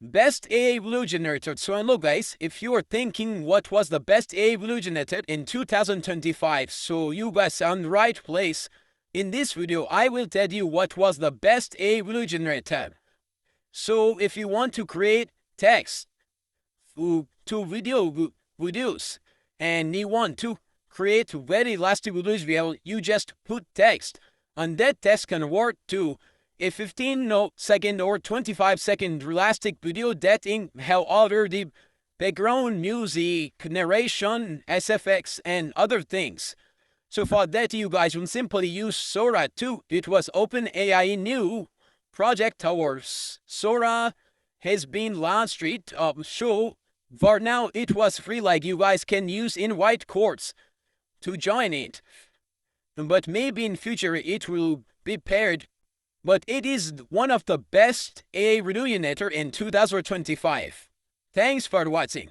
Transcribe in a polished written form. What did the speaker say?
Best AI video generator. So look guys, if you are thinking what was the best AI video generator in 2025, so you guys are on the right place. In this video, I will tell you what was the best AI video generator. So if you want to create text to videos and you want to create very elastic videos, you just put text and that text can work to a 15-second or 25-second elastic video that have other the background music, narration, SFX, and other things. So for that, you guys will simply use Sora 2. It was OpenAI new project ours. Sora has been launched so for now it was free, like you guys can use invite codes to join it. But maybe in future it will be paired. But it is one of the best AI video generator in 2025. Thanks for watching.